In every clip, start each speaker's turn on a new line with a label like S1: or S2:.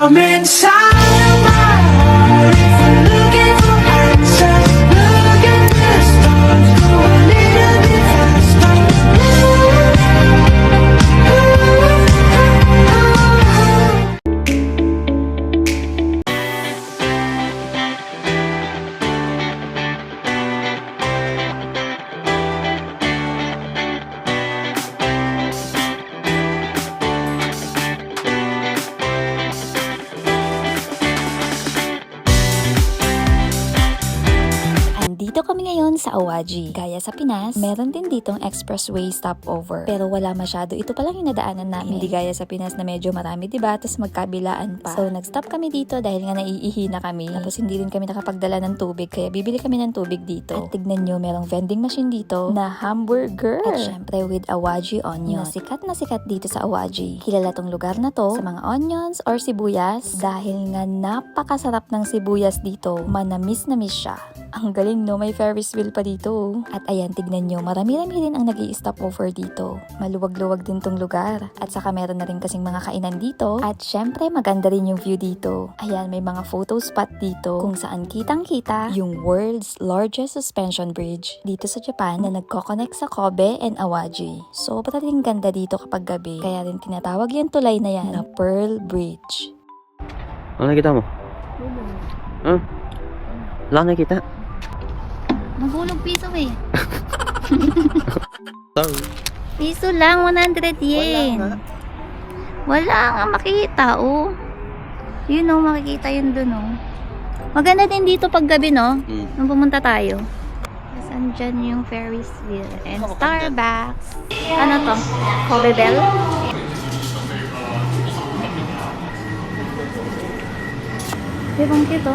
S1: Come inside my heart if you're looking for answers. Look at the stars, go a little bit faster.
S2: Dito kami ngayon sa Awaji. Gaya sa Pinas, meron din ditong expressway stopover. Pero wala masyado. Ito pa lang yung nadaanan namin. Hindi gaya sa Pinas na medyo marami, diba? Tapos magkabilaan pa. So, nag-stop kami dito dahil nga naiihi na kami. Tapos hindi rin kami nakapagdala ng tubig. Kaya bibili kami ng tubig dito. At tignan nyo, merong vending machine dito na hamburger. At syempre with Awaji onion. Na sikat dito sa Awaji. Kilala tong lugar na to sa mga onions or sibuyas. Dahil nga napakasarap ng sibuyas dito. Manamis na miss siya. Ang galing no, may Ferris wheel pa dito. At ayan, tignan nyo, marami-rami rin ang nag-i-stop over dito. Maluwag-luwag din tong lugar. At saka meron na rin kasing mga kainan dito. At syempre, maganda rin yung view dito. Ayan, may mga photo spot dito kung saan kitang-kita yung world's largest suspension bridge dito sa Japan na nagko-connect sa Kobe and Awaji. Sobra rin ganda dito kapag gabi. Kaya rin tinatawag yung tulay na yan na Pearl Bridge.
S3: Ano nakita mo? Huh? Wala akong nakita.
S4: Maghulog piso eh.
S3: Sorry.
S4: Piso lang, 100 yen. Wala nga makita, oh. Yun oh, makikita yun dun, oh. Maganda din dito pag gabi, no? Nung pumunta tayo. Tapos andyan yung Ferris wheel and Starbucks. Ano to? Kobe Bell? Ibang kito.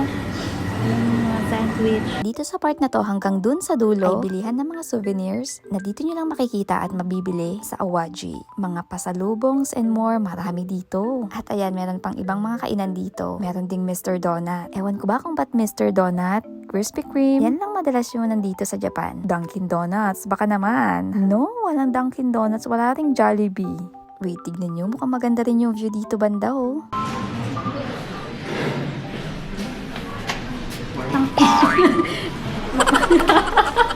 S4: Sandwich.
S2: Dito sa part na to hanggang dun sa dulo ay bilihan ng mga souvenirs na dito nyo lang makikita at mabibili sa Awaji. Mga pasalubongs and more, marami dito. At ayan, meron pang ibang mga kainan dito. Meron ding Mr. Donut. Ewan ko ba kung ba't Mr. Donut? Krispy Kreme. Yan lang madalas yung nandito sa Japan. Dunkin Donuts, baka naman. No, walang Dunkin Donuts, wala ring Jollibee. Wait, tignan nyo, mukhang maganda rin yung view dito banda, oh.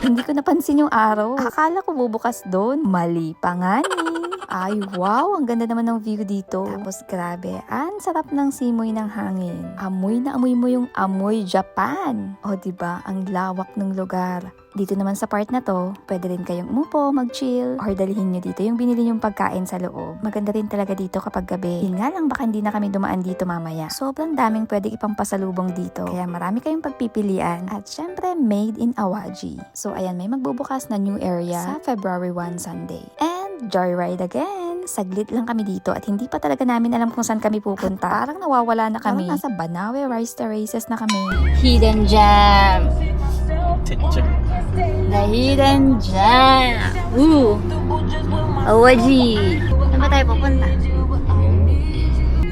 S2: Hindi ko napansin yung araw. Akala ko bubukas doon. Mali pa nga ni. Ay, wow! Ang ganda naman ng view dito. Tapos grabe, ang sarap ng simoy ng hangin. Amoy na amoy mo yung amoy Japan. O diba, ang lawak ng lugar. Dito naman sa part na to, pwede rin kayong umupo, mag-chill, or dalihin nyo dito yung binili nyong pagkain sa loob. Maganda rin talaga dito kapag gabi. Yun nga lang, baka hindi na kami dumaan dito mamaya. Sobrang daming pwede ipang pasalubong dito. Kaya marami kayong pagpipilian. At syempre, made in Awaji. So ayan, may magbubukas na new area sa February 1 Sunday. And joyride again. Saglit lang kami dito at hindi pa talaga namin alam kung saan kami pupunta. Parang nawawala na kami. Parang nasa Banawe Rice Terraces na kami.
S4: Hidden Gem. The Hidden Gem. Ooh. Awaji. Saan ba tayo pupunta?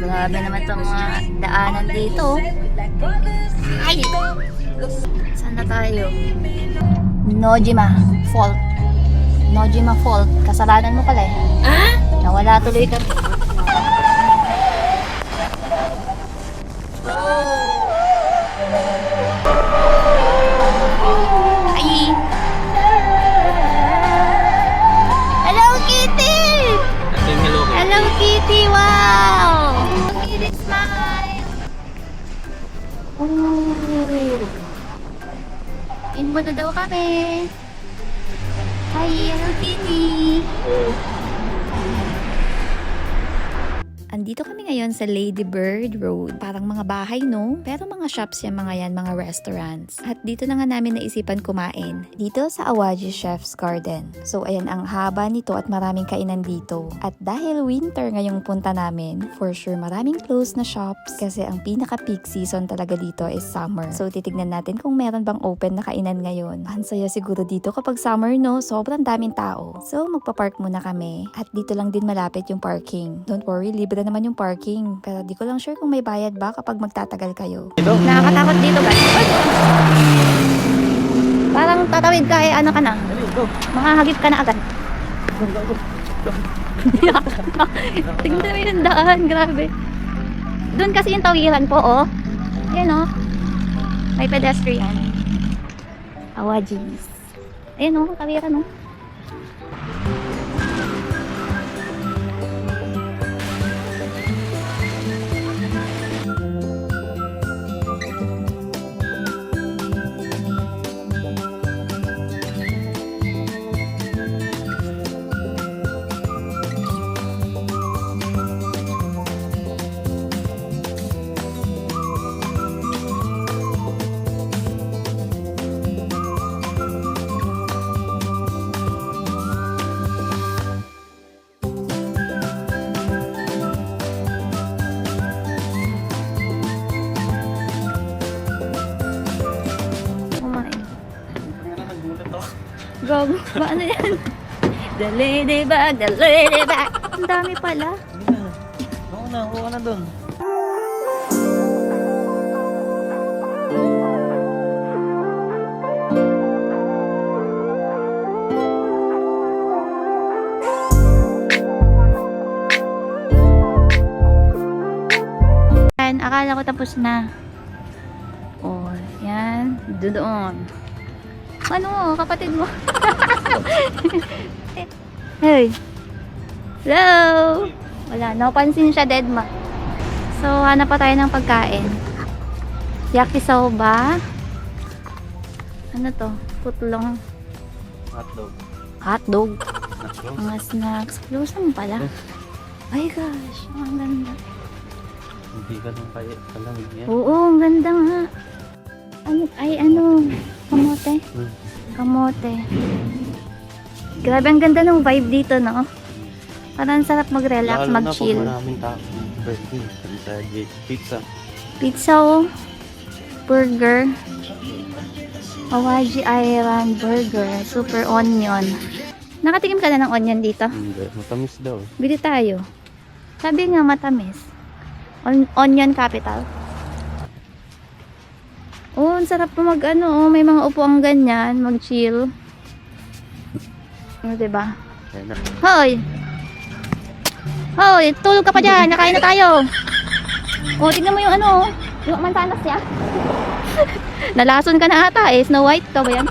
S4: Grabe naman itong mga daanan dito. Ay! Saan na tayo? Nojima Fault. Nojima Fault. Kasalanan mo pala eh. Ah? Nawala tuloy kami. Ay! Hello Kitty! Hello Kitty! Wow! Kitty smile! In mo na daw kami. Hi, hello Kitty!
S2: Andito kami ngayon sa Lady Bird Road. Parang mga bahay, no? Pero mga shops yan, mga yan, mga restaurants. At dito na nga namin naisipan kumain. Dito sa Awaji Chef's Garden. So, ayan, ang haba nito at maraming kainan dito. At dahil winter ngayong punta namin, for sure maraming closed na shops. Kasi ang pinaka-peak season talaga dito is summer. So, titignan natin kung meron bang open na kainan ngayon. Ang saya siguro dito kapag summer, no? Sobrang daming tao. So, magpa-park muna kami. At dito lang din malapit yung parking. Don't worry, libre naman yung parking. Pero di ko lang sure kung may bayad ba kapag magtatagal kayo.
S4: Nakakatakot dito guys. Parang tatawid ka eh, ano ka na? Makahagip ka na agad. Tingnan mo yung daan, grabe. Doon kasi yung tawiran po, oh. Ayan, oh. May pedestrian. Awajis. Ayan, oh. Tawiran, oh. Oh my. Gago. Ba ano yan? The ladybug, the ladybug. Ang dami pala.
S3: Oo na, kuha na doon.
S4: Yan, akala ko tapos na. Oh, yan. Doon. Ano, kapatid mo? Hey. Hello. Wala, napansin siya, Dedma. So, hanap pa tayo ng pagkain. Yakisoba. Ano to? Putlong.
S3: Hotdog.
S4: Hotdog.
S3: Nachos.
S4: Mga snacks. Lusan pala. Ay gosh, ang ganda.
S3: Hindi ka nang kaya kalamig yan.
S4: Oo, ang ganda nga. Ano, kamote. Kamote. Grabe, ang ganda ng vibe dito, no? Parang sarap mag-relax,
S3: Lalo
S4: mag-chill.
S3: na pag maraming tao. Birthday. Sa pizza.
S4: Pizza, oh. Burger. Awaji Island Burger. Super onion. Nakatikim ka na ng onion dito?
S3: Hindi. Matamis daw.
S4: Bili tayo. Sabi nga matamis. Onion capital. Oh, ang sarap po oh. May mga upuang ganyan, mag-chill. Ano, diba?
S3: Yan na.
S4: Hoy! Hoy, tulog ka pa dyan. Nakain na tayo. Oh, tignan mo yung yung mansanas niya. Nalason ka na ata eh. Snow White ka ba yan?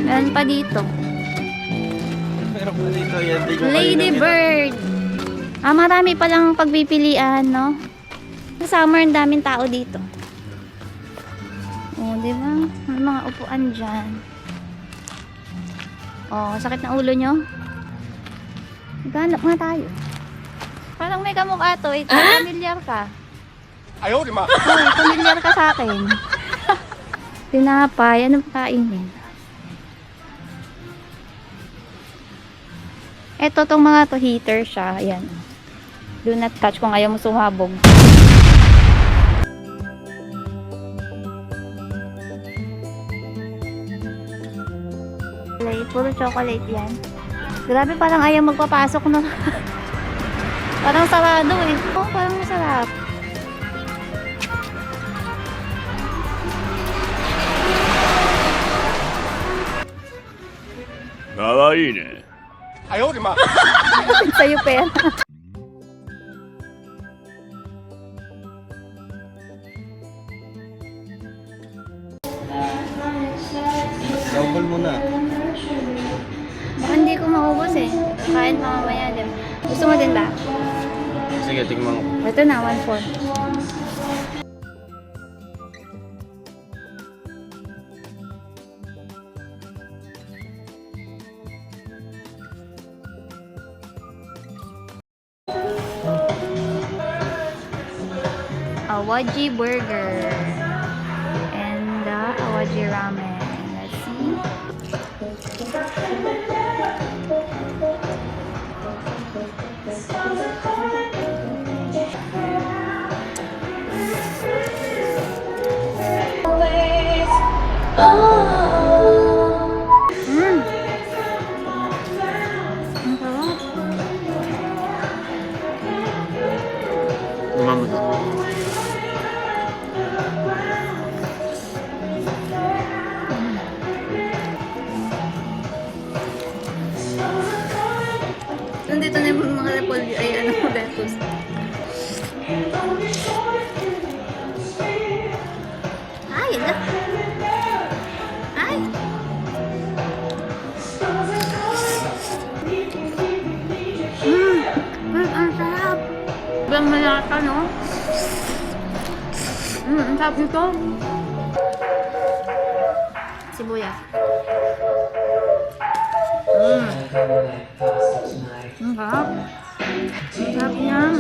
S4: Meron pa dito.
S3: Meron pa dito yan. Di ko
S4: Lady Bird. Marami palang pagpipilian, no? Sa summer, ang daming tao dito. Oh, di ba? May mga upuan dyan. Oh, sakit na ulo nyo? Maghanap nga tayo. Parang may kamukha to. Eh. Familiar ka.
S5: Ayaw, di ma.
S4: Hoy, familiar ka sa akin. Tinapay. Anong kainin? Eto, tong mga to, heater siya. Ayan. Do not touch kung ayaw mo sumabog. Puro chocolate yan. Grabe, parang ayaw magpapasok no. Parang sarado eh. Oh, parang masarap.
S5: Kawaii ne. Ayaw, di ma.
S4: Sa'yo pera.
S3: Double mo na.
S4: Baka hindi ko maubos eh. Kain mamamaya din. Gusto mo din ba?
S3: Sige, tingnan mo.
S4: Ito na, 1-4. Awaji Burger and Awaji Ramen. Let's see. Mm. Ang sarap.
S3: Umamot.
S4: Ito na yung mga repolyo. Ay, ano, lettuce. Ay, yun na. Ay. Ang sarap. Sobrang malata, no? Ang sarap nito. Sibuyas. Ang sarap. Ang sarap niya.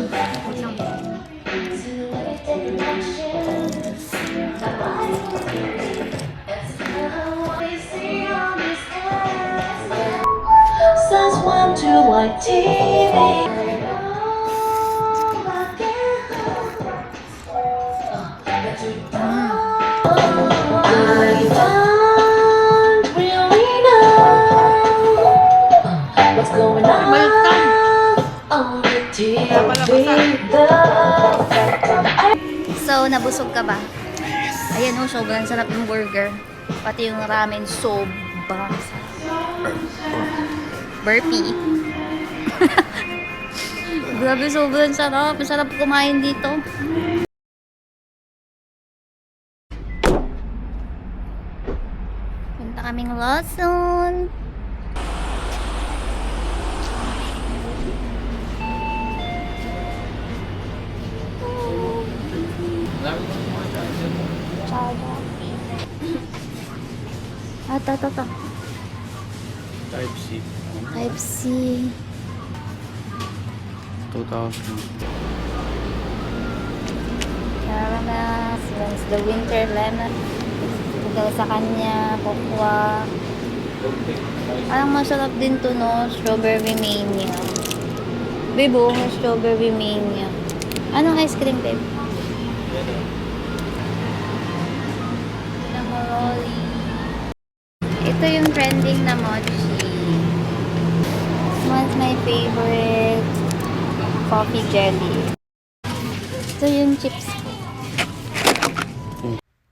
S1: Since when do you like TV? I don't really know what's going on the TV.
S4: So, nabusog ka ba? Ayan o, sobrang sarap yung burger. Pati yung ramen, sobrang sarap. Burpee. Grabe, sobrang sarap. Masarap kumain dito. Punta kaming Lawson. Ito.
S3: Type C.
S4: Type C.
S3: 2,000.
S4: Caramel, once the winter lemon. Ito daw sa kanya, kokwa. Parang masarap din to, no? Strawberry mania. Babe, oh, may strawberry mania. Anong ice cream, babe? Namoroli. Ito yung trending na mochi. This one's my favorite. Coffee jelly. Ito yung chips ko.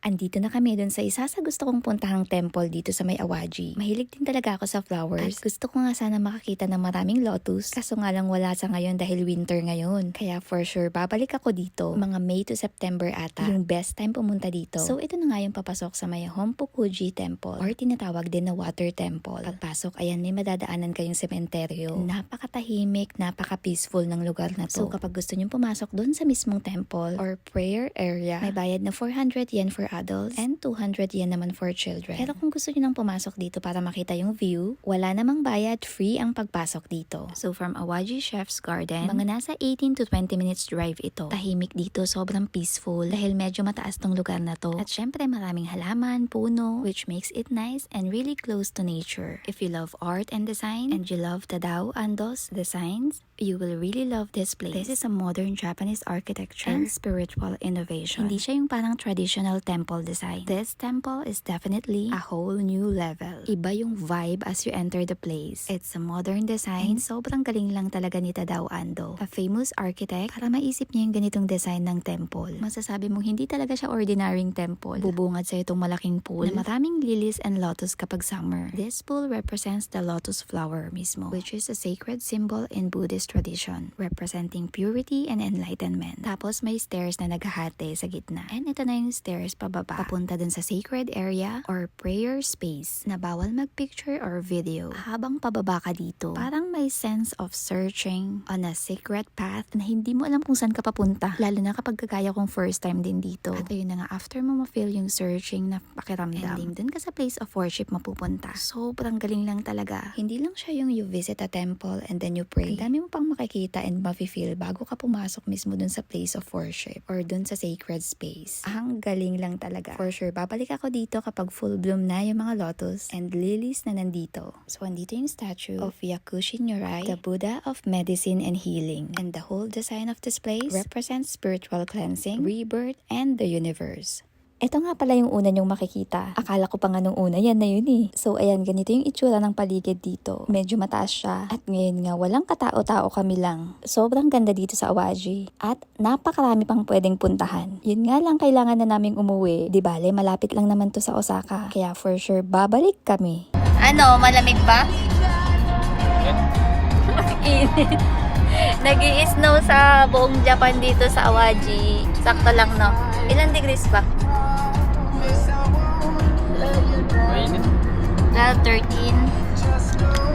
S2: Andito na kami dun sa isa sa gusto kong puntahang temple dito sa may Awaji. Mahilig din talaga ako sa flowers. At gusto ko nga sana makakita ng maraming lotus. Kaso nga lang wala sa ngayon dahil winter ngayon. Kaya for sure, babalik ako dito. Mga May to September ata. Yung best time pumunta dito. So ito na nga yung papasok sa may Hompukuji Temple or tinatawag din na Water Temple. Pagpasok, ayan may madadaanan kayong sementeryo. Napakatahimik, napaka-peaceful ng lugar na to. So kapag gusto nyong pumasok dun sa mismong temple or prayer area, may bayad na 400 yen for adults and 200 yen naman for children. Pero kung gusto nyo nang pumasok dito para makita yung view, wala namang bayad, free ang pagpasok dito. So from Awaji Chef's Garden, mga nasa 18 to 20 minutes drive ito. Tahimik dito, sobrang peaceful dahil medyo mataas tong lugar na to. At syempre maraming halaman, puno, which makes it nice and really close to nature. If you love art and design and you love Tadao Ando's designs, you will really love this place. This is a modern Japanese architecture and spiritual innovation. Hindi siya yung parang traditional temple design. This temple is definitely a whole new level. Iba yung vibe as you enter the place. It's a modern design. Sobrang galing lang talaga ni Tadao Ando, a famous architect, para maisip niya yung ganitong design ng temple. Masasabi mong hindi talaga siya ordinaryong temple. Bubungad sa itong malaking pool na maraming lilies and lotus kapag summer. This pool represents the lotus flower mismo, which is a sacred symbol in Buddhist tradition, representing purity and enlightenment. Tapos may stairs na naghahati sa gitna. And ito na yung stairs pababa, papunta dun sa sacred area or prayer space na bawal magpicture or video. Habang pababa ka dito, parang may sense of searching on a secret path na hindi mo alam kung saan ka papunta. Lalo na kapag kagaya kong first time din dito. At ayun na nga, after mo ma-feel yung searching na pakiramdam, ending dun ka sa place of worship mapupunta. Sobrang galing lang talaga. Hindi lang siya yung you visit a temple and then you pray. Ang dami mo pang makikita and ma-feel bago ka pumasok mismo dun sa place of worship or dun sa sacred space. Ang galing lang talaga. For sure, babalik ako dito kapag full bloom na yung mga lotus and lilies na nandito. So, andito yung statue of Yakushi Nyorai, the Buddha of medicine and healing. And the whole design of this place represents spiritual cleansing, rebirth, and the universe. Ito nga pala yung una nyong makikita. Akala ko pa nga nung una, yan na yun eh. So ayan, ganito yung itsura ng paligid dito. Medyo mataas siya. At ngayon nga, walang katao-tao kami lang. Sobrang ganda dito sa Awaji. At napakarami pang pwedeng puntahan. Yun nga lang, kailangan na naming umuwi. Di bale, malapit lang naman to sa Osaka. Kaya for sure, babalik kami.
S4: Ano, malamig ba? Init. Nag-i-snow sa buong Japan dito sa Awaji. Sakto lang, no? Ilan degrees ba?
S3: Mainit.
S4: 13.